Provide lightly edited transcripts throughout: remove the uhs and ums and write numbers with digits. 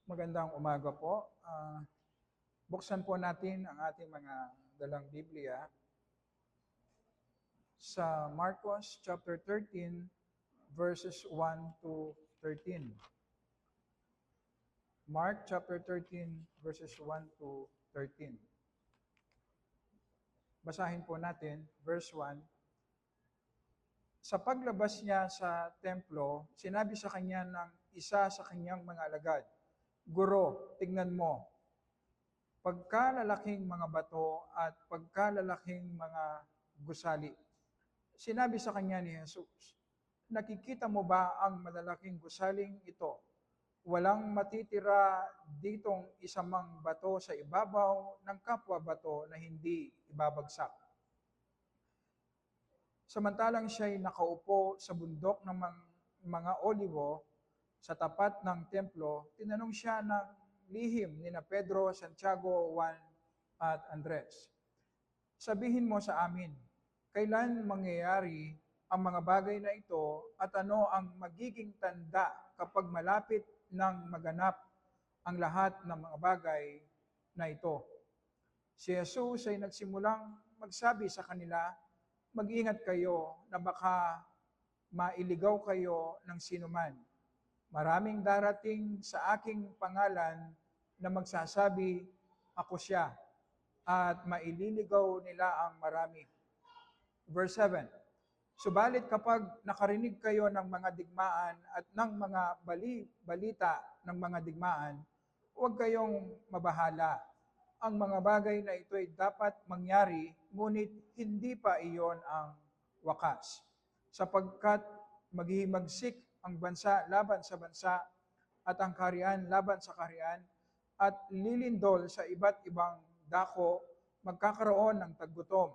Magandang umaga po. Buksan po natin ang ating mga dalang Biblia sa Marcos chapter 13 verses 1 to 13. Mark chapter 13 verses 1 to 13. Basahin po natin verse 1. Sa paglabas niya sa templo, sinabi sa kanya ng isa sa kanyang mga alagad, "Guro, tignan mo, pagkalalaking mga bato at pagkalalaking mga gusali." Sinabi sa kanya ni Jesus, "Nakikita mo ba ang malalaking gusaling ito? Walang matitira ditong isamang bato sa ibabaw ng kapwa bato na hindi ibabagsak." Samantalang siya'y nakaupo sa bundok ng mga olivo sa tapat ng templo, tinanong siya ng lihim ni na Pedro, Santiago, Juan at Andres, "Sabihin mo sa amin, kailan mangyayari ang mga bagay na ito at ano ang magiging tanda kapag malapit ng maganap ang lahat ng mga bagay na ito?" Si Jesus ay nagsimulang magsabi sa kanila, "Mag-ingat kayo na baka mailigaw kayo ng sinuman. Maraming darating sa aking pangalan na magsasabi, 'Ako siya,' at maililigaw nila ang marami." Verse 7, "Subalit kapag nakarinig kayo ng mga digmaan at ng mga balita ng mga digmaan, huwag kayong mabahala. Ang mga bagay na ito ay dapat mangyari, ngunit hindi pa iyon ang wakas. Sapagkat maghihimagsik ang bansa laban sa bansa at ang kaharian laban sa kaharian, at lilindol sa iba't ibang dako, magkakaroon ng taggutom.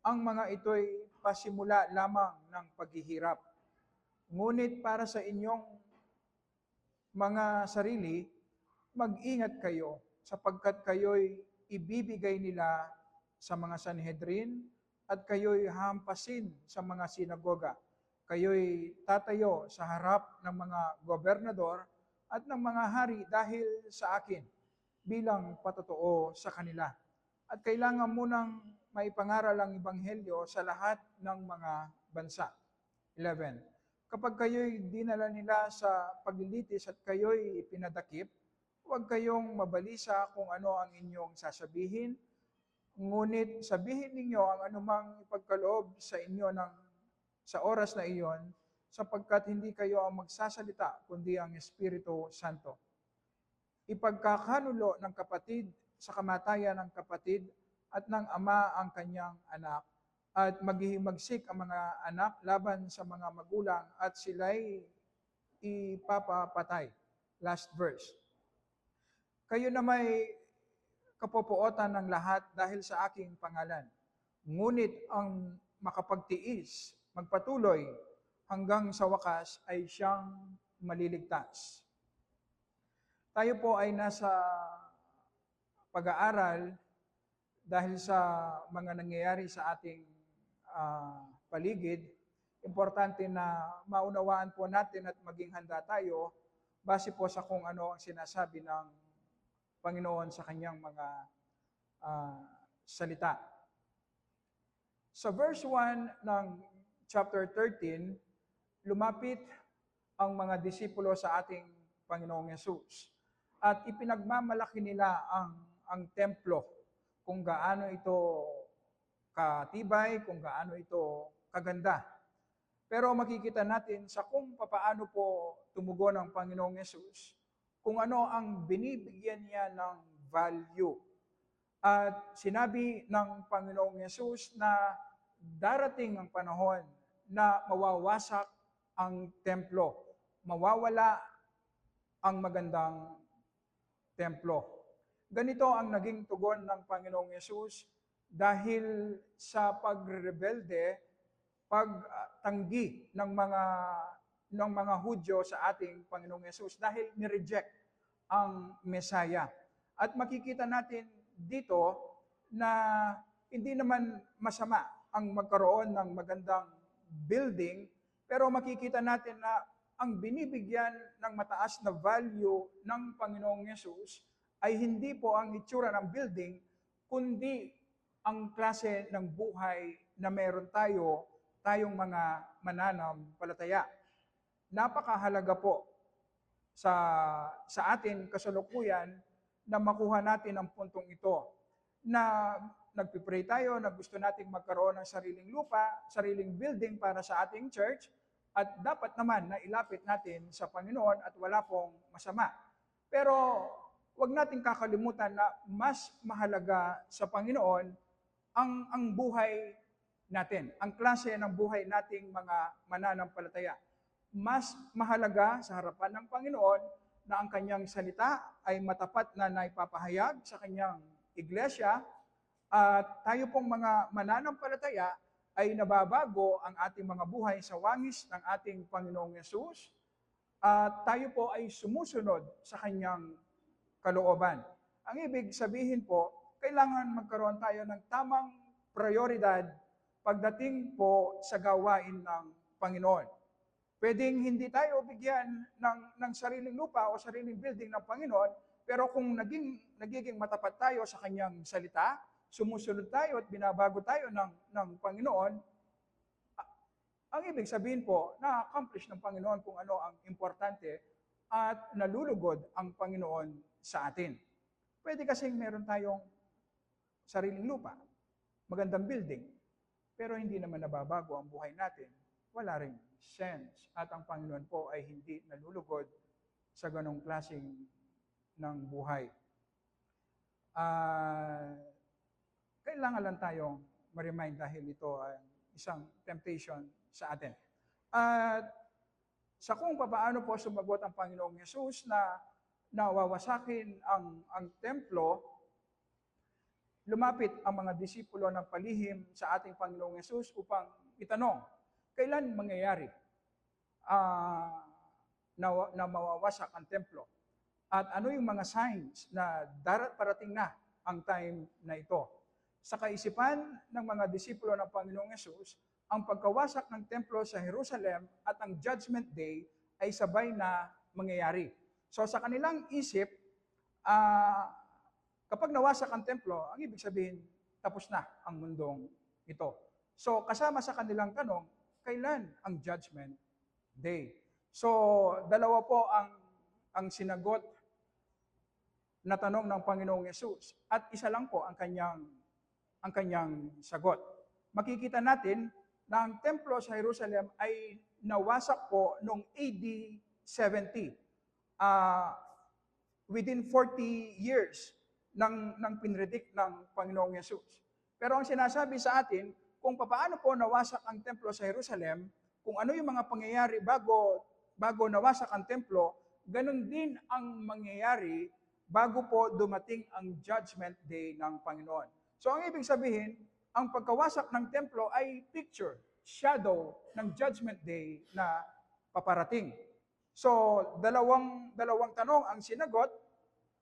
Ang mga ito'y pasimula lamang ng paghihirap. Ngunit para sa inyong mga sarili, mag-ingat kayo, sapagkat kayo'y ibibigay nila sa mga Sanhedrin at kayo'y hampasin sa mga sinagoga. Kayo'y tatayo sa harap ng mga gobernador at ng mga hari dahil sa akin bilang patotoo sa kanila. At kailangan munang maipangaral ang ebanghelyo sa lahat ng mga bansa." 11. "Kapag kayo'y dinala nila sa paglilitis at kayo'y pinadakip, huwag kayong mabalisa kung ano ang inyong sasabihin, ngunit sabihin ninyo ang anumang ipagkaloob sa inyo sa oras na iyon, sapagkat hindi kayo ang magsasalita, kundi ang Espiritu Santo. Ipagkakanulo ng kapatid sa kamatayan ng kapatid at ng ama ang kanyang anak, at maghihimagsik ang mga anak laban sa mga magulang at sila'y ipapapatay." Last verse. "Kayo na may kapopuotan ng lahat dahil sa aking pangalan. Ngunit ang makapagtiis, magpatuloy hanggang sa wakas ay siyang maliligtas." Tayo po ay nasa pag-aaral dahil sa mga nangyayari sa ating paligid. Importante na maunawaan po natin at maging handa tayo base po sa kung ano ang sinasabi ng Panginoon sa kanyang mga salita. Sa verse 1 ng chapter 13, lumapit ang mga disipulo sa ating Panginoong Yesus at ipinagmamalaki nila ang templo, kung gaano ito katibay, kung gaano ito kaganda. Pero makikita natin sa kung papaano po tumugon ang Panginoong Yesus, kung ano ang binibigyan niya ng value. At sinabi ng Panginoong Yesus na darating ang panahon na mawawasak ang templo, mawawala ang magandang templo. Ganito ang naging tugon ng Panginoong Yesus dahil sa pagrebelde, pagtanggi ng mga Hudyo sa ating Panginoong Yesus dahil ni-reject ang Mesaya. At makikita natin dito na hindi naman masama ang magkaroon ng magandang building, pero makikita natin na ang binibigyan ng mataas na value ng Panginoong Yesus ay hindi po ang itsura ng building, kundi ang klase ng buhay na meron tayong mga mananampalataya. Napakahalaga po sa atin kasalukuyan na makuha natin ang puntong ito. Na nagpipray tayo na gusto nating magkaroon ng sariling lupa, sariling building para sa ating church, at dapat naman na ilapit natin sa Panginoon at wala pong masama. Pero wag nating kakalimutan na mas mahalaga sa Panginoon ang buhay natin, ang klase ng buhay nating mga mananampalataya. Mas mahalaga sa harapan ng Panginoon na ang kanyang salita ay matapat na naipapahayag sa kanyang iglesia, at tayo pong mga mananampalataya ay nababago ang ating mga buhay sa wangis ng ating Panginoong Yesus, at tayo po ay sumusunod sa kanyang kalooban. Ang ibig sabihin po, kailangan magkaroon tayo ng tamang prioridad pagdating po sa gawain ng Panginoon. Pwedeng hindi tayo bigyan ng sariling lupa o sariling building ng Panginoon, pero kung nagiging matapat tayo sa kanyang salita, sumusunod tayo at binabago tayo ng Panginoon, ang ibig sabihin po, na-accomplish ng Panginoon kung ano ang importante at nalulugod ang Panginoon sa atin. Pwede kasing meron tayong sariling lupa, magandang building, pero hindi naman nababago ang buhay natin. Wala ring sense. At ang Panginoon po ay hindi nalulugod sa ganong klaseng ng buhay. Kailangan lang tayong ma-remind dahil ito ay isang temptation sa atin. At sa kung paano po sumagot ang Panginoong Yesus na nawawasakin ang templo, lumapit ang mga disipulo ng palihim sa ating Panginoong Yesus upang itanong, kailan mangyayari na mawawasak ang templo? At ano yung mga signs na parating na ang time na ito? Sa kaisipan ng mga disipulo ng Panginoong Yesus, ang pagkawasak ng templo sa Jerusalem at ang Judgment Day ay sabay na mangyayari. So sa kanilang isip, kapag nawasak ang templo, ang ibig sabihin, tapos na ang mundong ito. So kasama sa kanilang tanong, kailan ang Judgment Day? So dalawa po ang sinagot na tanong ng Panginoong Yesus, at isa lang po ang kanyang sagot. Makikita natin na ang templo sa Jerusalem ay nawasak po noong AD 70. Within 40 years ng pinredict ng Panginoong Yesus. Pero ang sinasabi sa atin, kung paano po nawasak ang templo sa Jerusalem, kung ano yung mga pangyayari bago nawasak ang templo, ganun din ang mangyayari bago po dumating ang Judgment Day ng Panginoon. So ang ibig sabihin, ang pagkawasak ng templo ay picture, shadow ng Judgment Day na paparating. So dalawang tanong ang sinagot,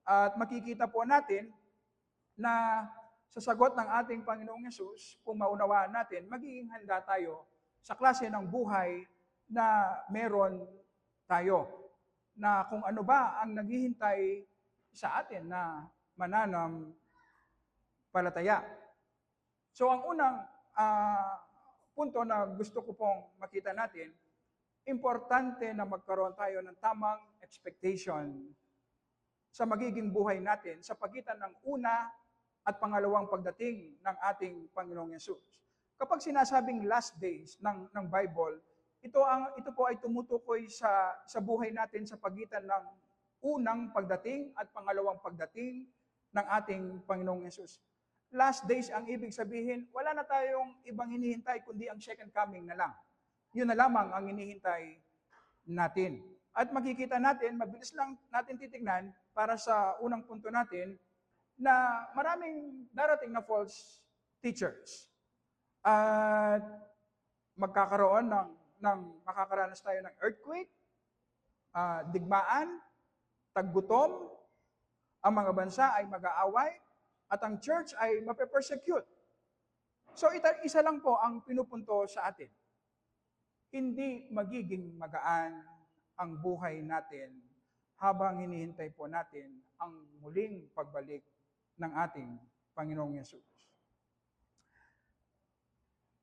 at makikita po natin na sa sagot ng ating Panginoong Yesus, kung maunawaan natin, magiging handa tayo sa klase ng buhay na meron tayo. Na kung ano ba ang naghihintay sa atin na mananampalataya. So ang unang punto na gusto ko pong makita natin, importante na magkaroon tayo ng tamang expectation sa magiging buhay natin sa pagitan ng una at pangalawang pagdating ng ating Panginoong Yesus. Kapag sinasabing last days ng Bible, ito po ay tumutukoy sa buhay natin sa pagitan ng unang pagdating at pangalawang pagdating ng ating Panginoong Yesus. Last days ang ibig sabihin, wala na tayong ibang hinihintay kundi ang second coming na lang. Yun na lamang ang hinihintay natin. At makikita natin, mabilis lang natin titignan para sa unang punto natin, na maraming darating na false teachers. At magkakaroon makakaranas tayo ng earthquake, digmaan, taggutom, ang mga bansa ay mag-aaway, at ang church ay mape-persecute. So isa lang po ang pinupunto sa atin. Hindi magiging magaan ang buhay natin habang hinihintay po natin ang muling pagbalik ng ating Panginoong Yesus.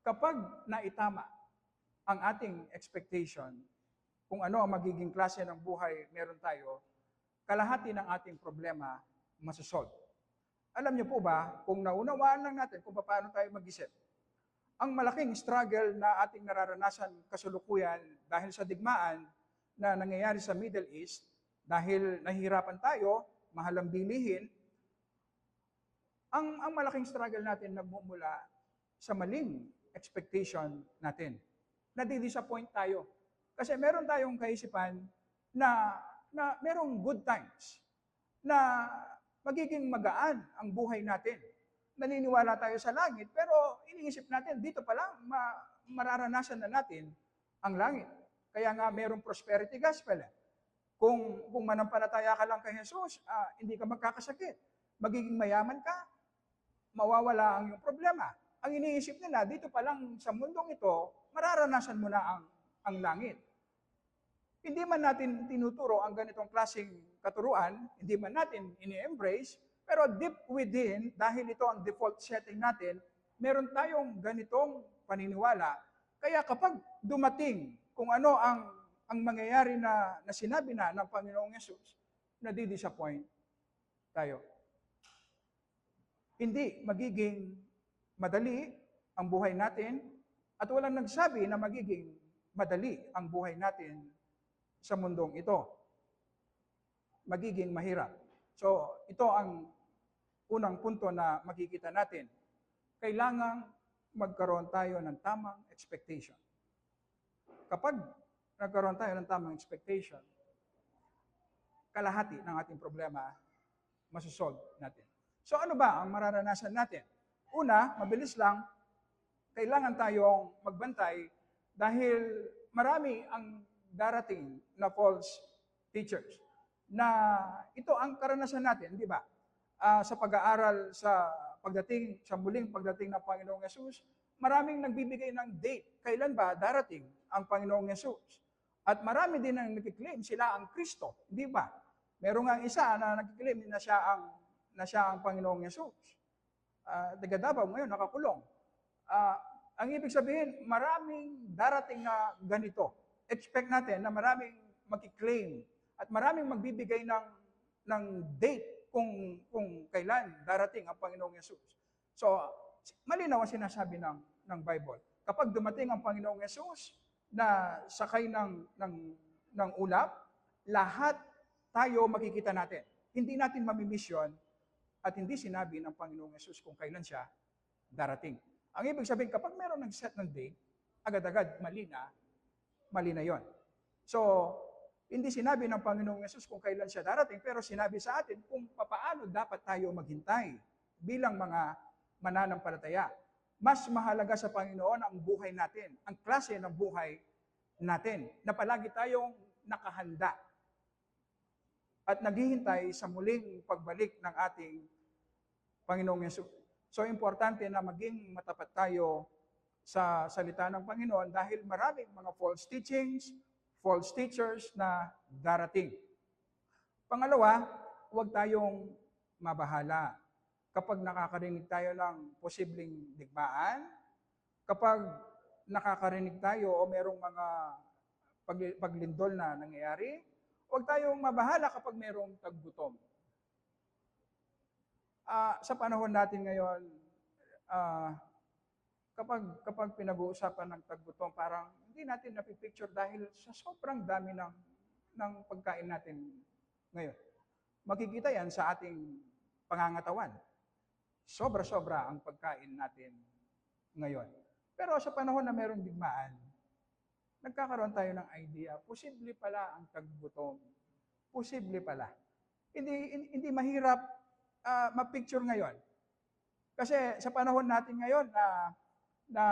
Kapag naitama ang ating expectation, kung ano ang magiging klase ng buhay meron tayo, kalahati ng ating problema masosolve. Alam niyo po ba, kung naunawaan lang natin kung paano tayo mag-isip, ang malaking struggle na ating nararanasan kasalukuyan dahil sa digmaan na nangyayari sa Middle East, dahil nahihirapan tayo, mahal ang bilihin, ang malaking struggle natin nagmumula sa maling expectation natin. Nadi-disappoint tayo. Kasi meron tayong kaisipan na merong good times, na magiging magaan ang buhay natin. Naniniwala tayo sa langit, pero iniisip natin, dito pa lang, mararanasan na natin ang langit. Kaya nga merong prosperity gospel. Kung manampalataya ka lang kay Jesus, hindi ka magkakasakit. Magiging mayaman ka, mawawala ang iyong problema. Ang iniisip nila, dito pa lang sa mundong ito, mararanasan mo na ang langit. Hindi man natin tinuturo ang ganitong klaseng katuruan, hindi man natin ini-embrace, pero deep within, dahil ito ang default setting natin, meron tayong ganitong paniniwala. Kaya kapag dumating kung ano ang mangyayari na sinabi na ng Panginoong Yesus, nadi-disappoint tayo. Hindi magiging madali ang buhay natin at walang nagsabi na magiging madali ang buhay natin sa mundong ito. Magiging mahirap. So, ito ang unang punto na makikita natin. Kailangang magkaroon tayo ng tamang expectation. Kapag nagkaroon tayo ng tamang expectation, kalahati ng ating problema masosolve natin. So ano ba ang mararanasan natin? Una, mabilis lang, kailangan tayong magbantay dahil marami ang darating na false teachers. Na ito ang karanasan natin, di ba? Sa pag-aaral sa muling pagdating ng Panginoong Yesus, maraming nagbibigay ng date. Kailan ba darating ang Panginoong Yesus? At marami din ang nagkiklaim sila ang Kristo, di ba? Meron nga isa na nagkiklaim na siya ang Panginoong Yesus. Taga Davao ngayon nakakulong. Ang ibig sabihin, maraming darating na ganito. Expect natin na maraming magkiklaim at maraming magbibigay ng date kung kailan darating ang Panginoong Yesus. So, malinaw ang sinasabi ng Bible. Kapag dumating ang Panginoong Yesus na sakay ng ulap, lahat tayo makikita natin. Hindi natin mamimiss yun at hindi sinabi ng Panginoong Yesus kung kailan siya darating. Ang ibig sabihin, kapag meron nag-set ng date, agad-agad mali na yon. So, hindi sinabi ng Panginoong Yesus kung kailan siya darating, pero sinabi sa atin kung paano dapat tayo maghintay bilang mga mananampalataya. Mas mahalaga sa Panginoon ang buhay natin, ang klase ng buhay natin, na palagi tayong nakahanda at naghihintay sa muling pagbalik ng ating Panginoong Yesus. So, importante na maging matapat tayo sa salita ng Panginoon dahil maraming mga false teachings, false teachers na darating. Pangalawa, huwag tayong mabahala. Kapag nakakarinig tayo ng posibleng digmaan, kapag nakakarinig tayo o merong mga paglindol na nangyayari, huwag tayong mabahala kapag merong taggutom. Sa panahon natin ngayon, kapag pinag-uusapan ng taggutom, parang hindi natin napipicture dahil sa sobrang dami ng pagkain natin ngayon. Makikita yan sa ating pangangatawan. Sobra-sobra ang pagkain natin ngayon. Pero sa panahon na mayroong digmaan, nagkakaroon tayo ng idea, posible pala ang taggutom. Posible pala. Hindi mahirap ma-picture ngayon. Kasi sa panahon natin ngayon na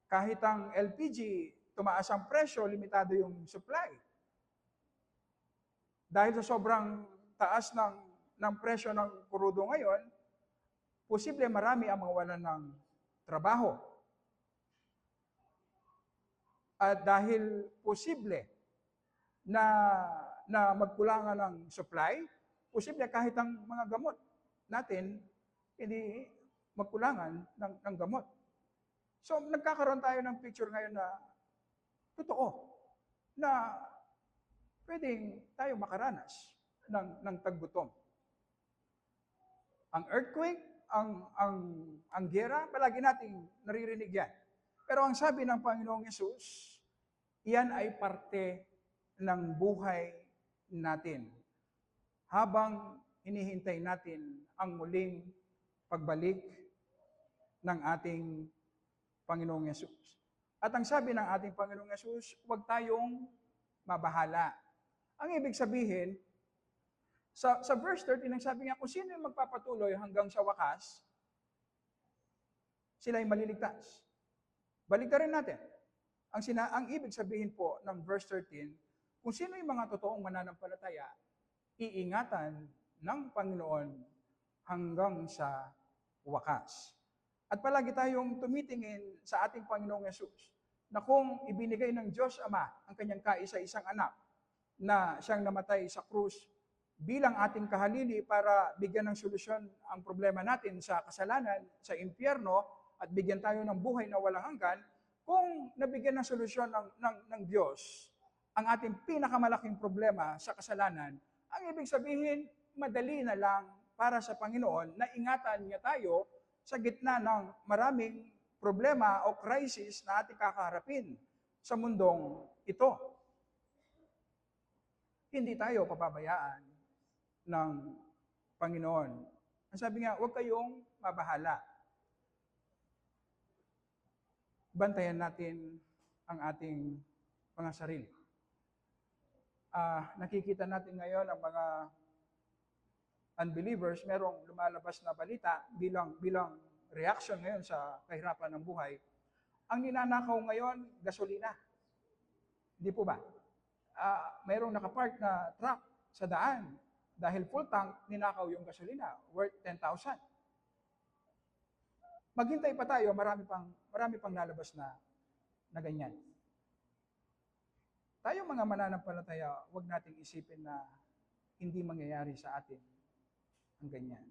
kahit ang LPG, tumaas ang presyo, limitado yung supply. Dahil sa sobrang taas ng presyo ng krudo ngayon, posible marami ang mawalan ng trabaho. At dahil posible na, na magkulangan ng supply, posible kahit ang mga gamot natin, hindi magkulangan ng gamot. So, nagkakaroon tayo ng picture ngayon na totoo, na pwedeng tayo makaranas ng taggutom. Ang earthquake, ang gera, palagi nating naririnig yan. Pero ang sabi ng Panginoong Yesus, iyan ay parte ng buhay natin. Habang hinihintay natin ang muling pagbalik ng ating Panginoong Yesus. At ang sabi ng ating Panginoong Yesus, huwag tayong mabahala. Ang ibig sabihin, sa verse 13, ang sabi niya, kung sino yung magpapatuloy hanggang sa wakas, sila ay maliligtas. Baligtarin natin. Ang ibig sabihin po ng verse 13, kung sino yung mga totoong mananampalataya, iingatan ng Panginoon hanggang sa wakas. At palagi tayong tumitingin sa ating Panginoong Yesus na kung ibinigay ng Diyos Ama ang kanyang kaisa-isang anak na siyang namatay sa krus bilang ating kahalili para bigyan ng solusyon ang problema natin sa kasalanan, sa impyerno, at bigyan tayo ng buhay na walang hanggan, kung nabigyan ng solusyon ng Diyos ang ating pinakamalaking problema sa kasalanan, ang ibig sabihin, madali na lang para sa Panginoon na ingatan niya tayo sa gitna ng maraming problema o crisis na ating kakaharapin sa mundong ito. Hindi tayo papabayaan ng Panginoon. Ang sabi nga, huwag kayong mabahala. Bantayan natin ang ating mga sarili. Nakikita natin ngayon ang mga unbelievers, merong lumalabas na balita bilang reaction ngayon sa kahirapan ng buhay. Ang ninanakaw ngayon, gasolina. Hindi po ba? Merong nakapark na truck sa daan. Dahil full tank, ninakaw yung gasolina, worth 10,000. Maghintay pa tayo, marami pang lalabas na ganyan. Tayo mga mananampalataya, huwag nating isipin na hindi mangyayari sa atin ang ganyan.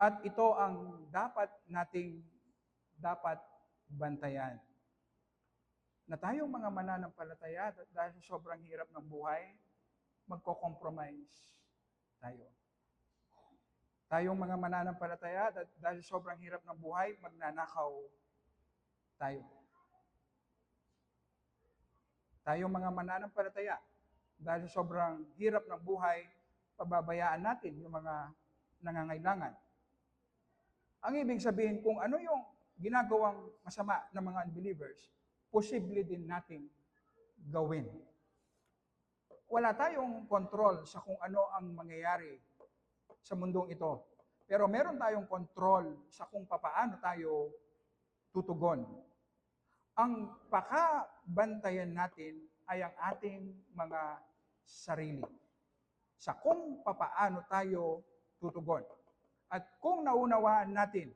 At ito ang dapat bantayan. Na tayong mga mananampalataya, dahil sa sobrang hirap ng buhay, magko-compromise tayo. Tayong mga mananampalataya, dahil sa sobrang hirap ng buhay, magnanakaw tayo. Tayong mga mananampalataya, dahil sa sobrang hirap ng buhay, pababayaan natin yung mga nangangailangan. Ang ibig sabihin, kung ano yung ginagawang masama ng mga unbelievers, posible din nating gawin. Wala tayong kontrol sa kung ano ang mangyayari sa mundong ito. Pero meron tayong kontrol sa kung papaano tayo tutugon. Ang pakabantayan natin ay ang ating mga sarili. Sa kung papaano tayo tutugon. At kung naunawaan natin,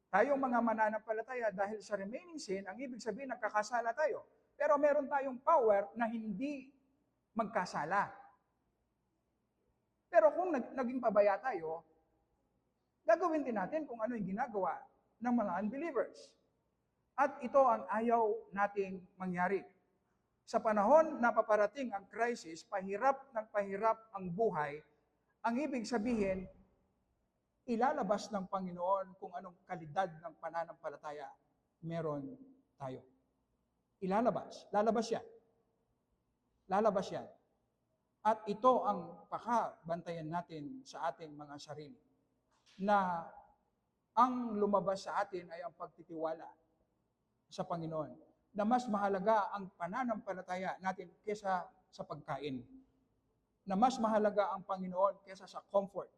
tayong mga mananampalataya dahil sa remaining sin, ang ibig sabihin nagkakasala tayo. Pero meron tayong power na hindi magkasala. Pero kung naging pabaya tayo, gagawin din natin kung ano yung ginagawa ng mga unbelievers. At ito ang ayaw nating mangyari. Sa panahon na paparating ang crisis, pahirap ang buhay, ang ibig sabihin, ilalabas ng Panginoon kung anong kalidad ng pananampalataya meron tayo. Lalabas yan. At ito ang pakabantayan natin sa ating mga sarili. Na ang lumabas sa atin ay ang pagtitiwala sa Panginoon. Na mas mahalaga ang pananampalataya natin kesa sa pagkain. Na mas mahalaga ang Panginoon kesa sa comfort.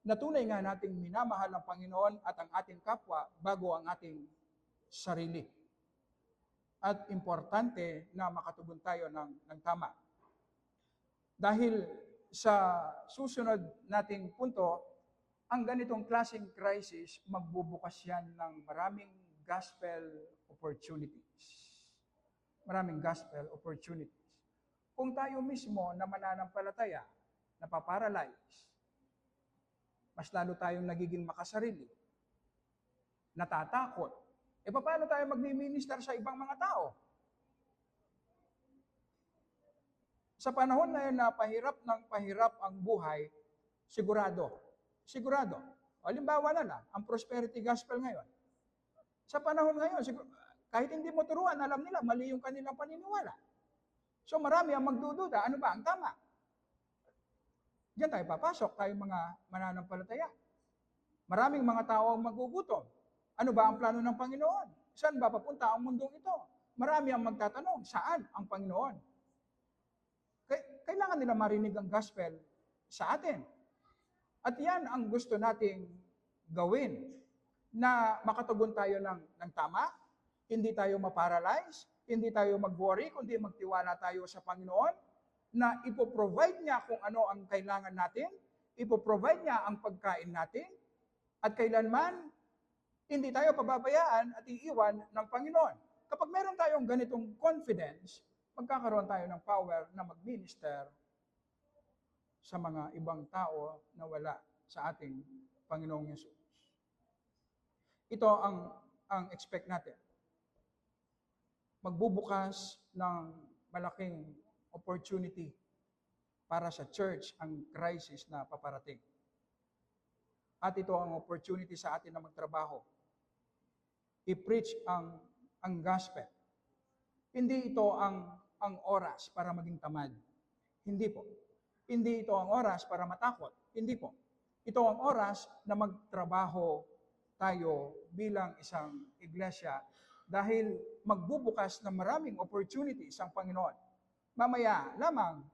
Na tunay nga nating minamahal ang Panginoon at ang ating kapwa bago ang ating sarili. At importante na makatugon tayo ng tama. Dahil sa susunod nating punto, ang ganitong klaseng crisis, magbubukas yan ng maraming gospel opportunities. maraming gospel opportunities. Kung tayo mismo na mananampalataya, napaparalyze, mas lalo tayong nagiging makasarili, natatakot, paano tayo magmi-minister sa ibang mga tao? Sa panahon na yun na pahirap ng pahirap ang buhay, sigurado. Halimbawa na lang, ang prosperity gospel ngayon. Sa panahon ngayon, kahit hindi mo turuan, alam nila, mali yung kanilang paniniwala. So marami ang magdududa, ano ba ang tama? Diyan tayo papasok, tayo mga mananampalataya. Maraming mga tao ang magugutom. Ano ba ang plano ng Panginoon? Saan ba papunta ang mundong ito? Marami ang magtatanong, saan ang Panginoon? Kailangan nila marinig ang gospel sa atin. At yan ang gusto nating gawin, na makatugon tayo ng tama, hindi tayo maparalyze, hindi tayo mag-worry, kundi magtiwala tayo sa Panginoon, na ipoprovide niya kung ano ang kailangan natin, ipoprovide niya ang pagkain natin, at kailanman, hindi tayo pababayaan at iiwan ng Panginoon. Kapag meron tayong ganitong confidence, magkakaroon tayo ng power na mag-minister sa mga ibang tao na wala sa ating Panginoong Yesus. Ito ang expect natin. Magbubukas ng malaking opportunity para sa church ang crisis na paparating. At ito ang opportunity sa atin na magtrabaho. I-preach ang gospel. Hindi ito ang oras para maging tamad. Hindi po. Hindi ito ang oras para matakot. Hindi po. Ito ang oras na magtrabaho tayo bilang isang iglesia dahil magbubukas ng maraming opportunities ang Panginoon. Mamaya lamang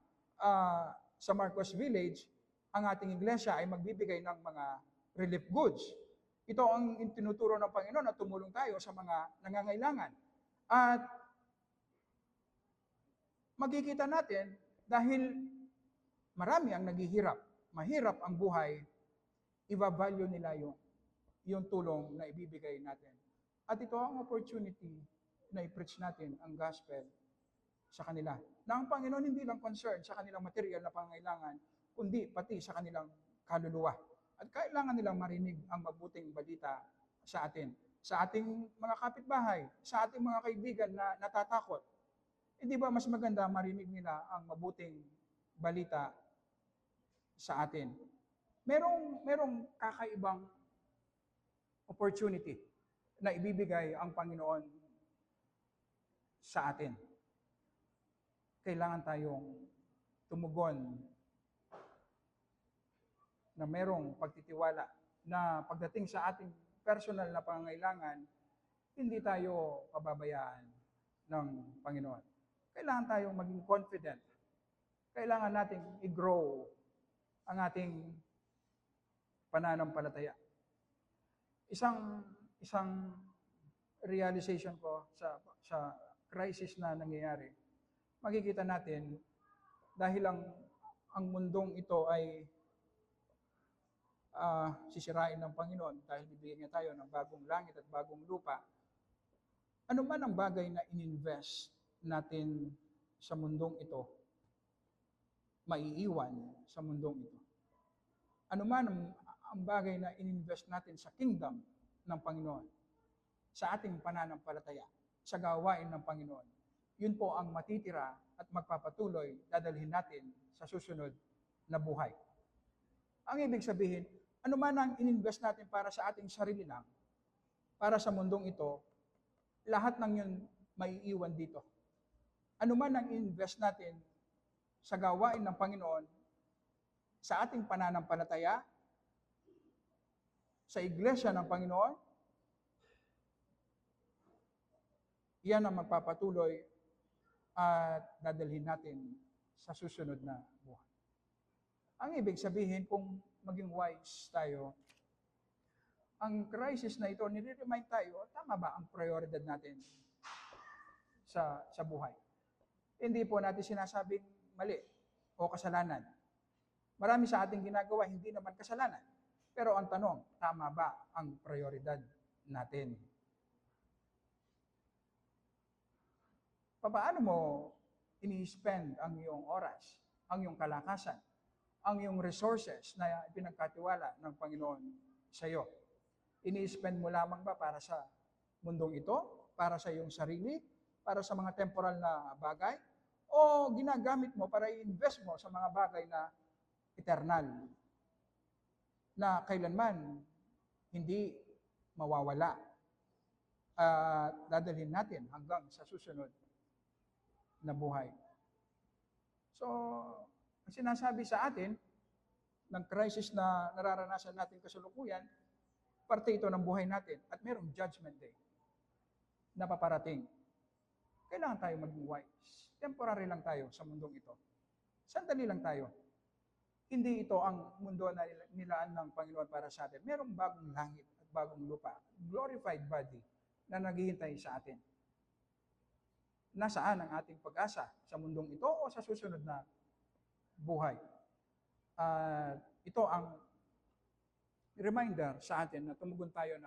sa Marcos Village, ang ating iglesia ay magbibigay ng mga relief goods. Ito ang tinuturo ng Panginoon na tumulong tayo sa mga nangangailangan. At makikita natin dahil marami ang naghihirap, mahirap ang buhay, i-value nila yung tulong na ibibigay natin. At ito ang opportunity na i-preach natin ang gospel sa kanila. Na ang Panginoon hindi lang concerned sa kanilang material na pangangailangan, kundi pati sa kanilang kaluluwa. At kailangan nilang marinig ang mabuting balita sa atin. Sa ating mga kapitbahay, sa ating mga kaibigan na natatakot. Hindi ba mas maganda marinig nila ang mabuting balita sa atin? Merong kakaibang opportunity na ibibigay ang Panginoon sa atin. Kailangan tayong tumugon na merong pagtitiwala na pagdating sa ating personal na pangangailangan, hindi tayo pababayaan ng Panginoon. Kailangan tayong maging confident. Kailangan nating i-grow ang ating pananampalataya. Isang realization ko sa crisis na nangyayari, makikita natin dahil ang mundong ito ay sisirain ng Panginoon dahil bibigyan niya tayo ng bagong langit at bagong lupa. Ano man ang bagay na ininvest natin sa mundong ito, maiiwan sa mundong ito. Ano man ang bagay na ininvest natin sa kingdom ng Panginoon, sa ating pananampalataya, sa gawain ng Panginoon, yun po ang matitira at magpapatuloy, dadalhin natin sa susunod na buhay. Ang ibig sabihin, ano man ang ininvest natin para sa ating sarili lang, para sa mundong ito, lahat ng yun maiiwan dito. Ano man ang invest natin sa gawain ng Panginoon, sa ating pananampalataya, sa iglesia ng Panginoon, yan ang magpapatuloy at dadalhin natin sa susunod na buhay. Ang ibig sabihin, kung maging wise tayo, ang crisis na ito, nire-remind tayo, tama ba ang prioridad natin sa buhay? Hindi po natin sinasabing mali o kasalanan. Marami sa ating ginagawa, hindi naman kasalanan. Pero ang tanong, tama ba ang prioridad natin? paano mo ini-spend ang iyong oras, ang iyong kalakasan, ang iyong resources na pinagkatiwala ng Panginoon sa iyo? Ini-spend mo lamang ba para sa mundong ito? Para sa iyong sarili? Para sa mga temporal na bagay? O ginagamit mo para i-invest mo sa mga bagay na eternal, na kailanman hindi mawawala at dadalhin natin hanggang sa susunod na buhay. So, ang sinasabi sa atin ng crisis na nararanasan natin kasalukuyan, parte ito ng buhay natin at mayroong judgment day na paparating. Kailangan tayo maging wise. Temporary lang tayo sa mundong ito. Sandali lang tayo. Hindi ito ang mundo na nilaan ng Panginoon para sa atin. Mayroong bagong langit at bagong lupa, glorified body na naghihintay sa atin. Nasaan ang ating pag-asa? Sa mundong ito o sa susunod na buhay? Ito ang reminder sa atin na tumugon tayo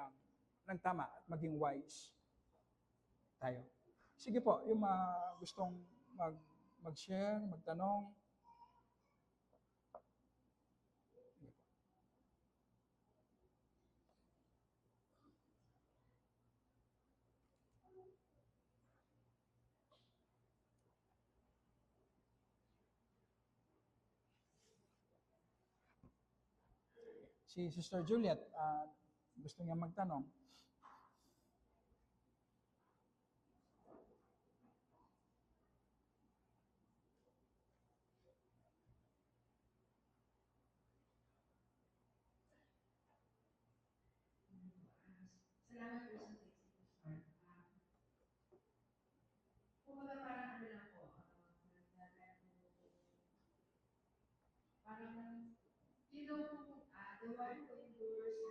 ng tama at maging wise tayo. Sige po, yung gustong mag-share, magtanong. Si Sister Juliet, gusto niya magtanong. Salamat po sa text. Kumbaga parang ano lang po, parang, you know, the one who endures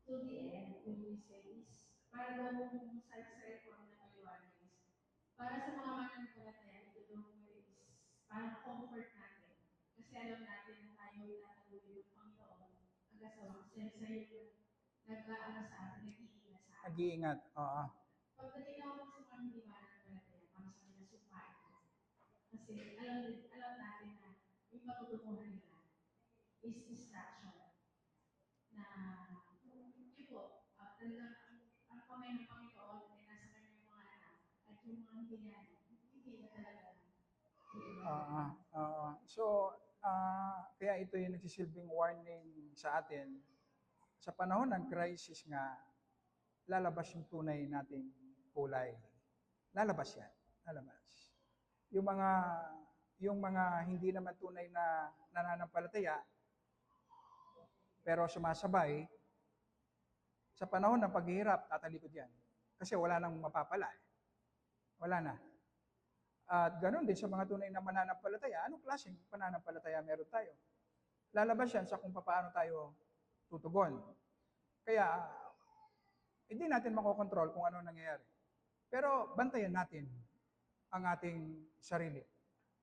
to the end, when we say is, parang sa record na paliwanag is, para sa mga mananampalataya, ito daw po is, parang comfort natin. Kasi alam natin na tayo itataluin ng Panginoon hanggang sa wakas. Sa iyo, nag-aano sa atin, nag-iingat sa atin. Nag-iingat, oo. Pagdating ako sa mga hindi mananampalataya, parang sa kanila sumpain ko. Kasi alam natin na yung matututunan nila is distraction. Na, yun po, talagang ang kamay ng Panginoon ay nasa kanyang mga anak at yung mga hindi na talaga. So, kaya ito yung nagsisilbing warning sa atin. Sa panahon ng crisis nga, lalabas yung tunay nating kulay. Lalabas yan. Lalabas. Yung mga hindi naman tunay na nananampalataya, pero sumasabay, sa panahon ng paghihirap, tatalikod yan. Kasi wala nang mapapala. Wala na. At ganoon din sa mga tunay na mananampalataya, anong klaseng pananampalataya meron tayo? Lalabas yan sa kung paano tayo tutugon. Kaya, hindi natin makokontrol kung ano nangyayari. Pero bantayan natin ang ating sarili.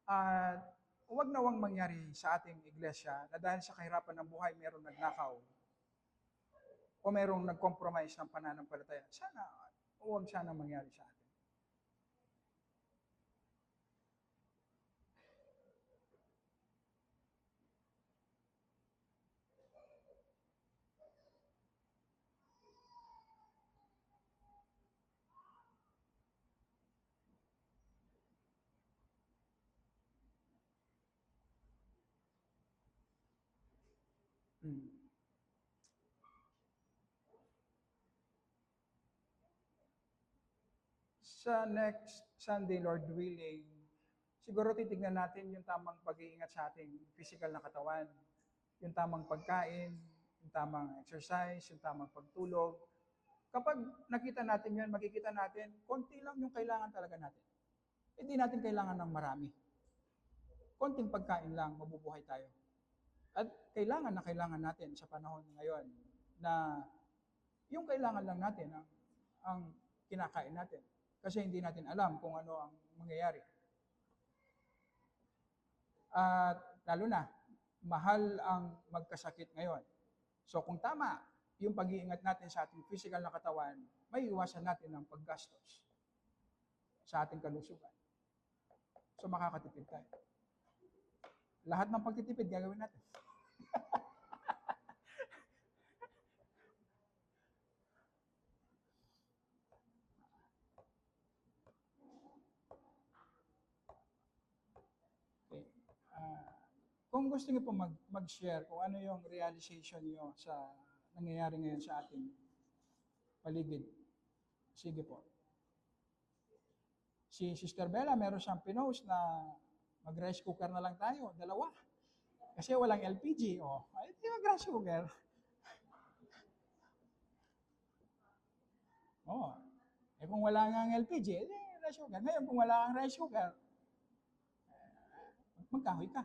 At huwag nawang mangyari sa ating iglesia na dahil sa kahirapan ng buhay, mayroong nagnakaw o mayroong nag-compromise ng pananampalataya. Huwag sana mangyari sa atin. Sa next Sunday, Lord willing, siguro titignan natin yung tamang pag-iingat sa ating physical na katawan, yung tamang pagkain, yung tamang exercise, yung tamang pagtulog. Kapag nakita natin yun, makikita natin, konti lang yung kailangan talaga natin. Hindi natin kailangan ng marami. Konting pagkain lang, mabubuhay tayo. At kailangan natin sa panahon ngayon na yung kailangan lang natin ang kinakain natin. Kasi hindi natin alam kung ano ang mangyayari. At lalo na, mahal ang magkasakit ngayon. So kung tama yung pag-iingat natin sa ating physical na katawan, may iwasan natin ng paggastos. sa ating kalusugan. So makakatipid tayo. Lahat ng pagtitipid gagawin natin. Okay. Kung gusto niyo po mag-share kung ano yung realization niyo sa nangyayari ngayon sa ating paligid, sige po. Si Sister Bella, meron siyang pinost na mag-rice cooker na lang tayo, 2. Kasi walang LPG. Ay, di mag-rice cooker. Kung wala nga ang LPG, rice cooker. Ngayon, kung wala kang rice cooker, magkahoy ka.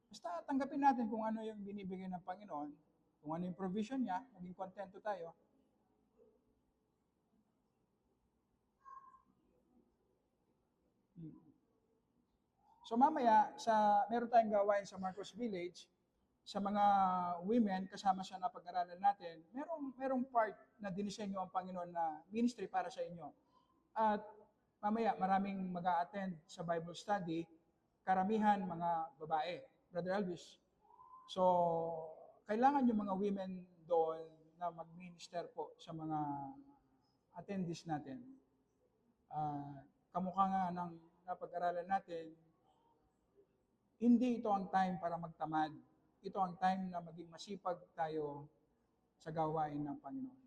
Basta tanggapin natin kung ano yung binibigay ng Panginoon, kung ano yung provision niya, maging kontento tayo. So mamaya, meron tayong gawain sa Marcos Village, sa mga women, kasama sa napag-aralan natin, merong part na dinisenyo ang Panginoon na ministry para sa inyo. At mamaya, maraming mag-a-attend sa Bible study, karamihan mga babae. Brother Elvis. So, kailangan yung mga women doon na mag-minister po sa mga attendees natin. Kamukha nga ng napag-aralan natin, hindi ito ang time para magtamad. Ito ang time na maging masipag tayo sa gawain ng Panginoon.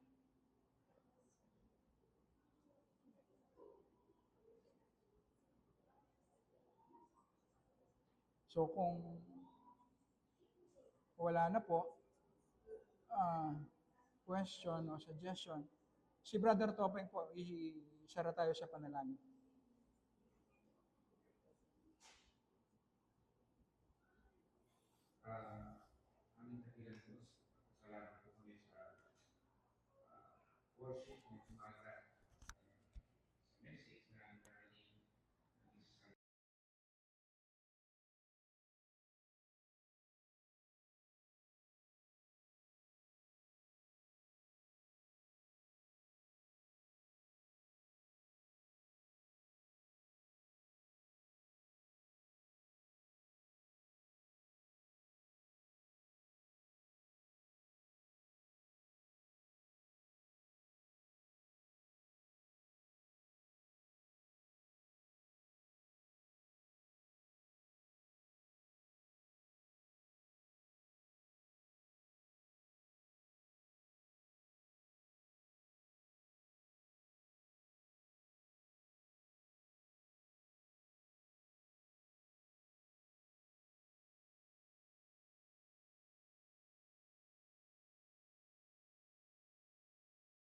So kung wala na po, question o suggestion, si Brother Topeng po, isara tayo sa panalangin. Aming dakilan Diyos, salamat po kami sa worship ng umaga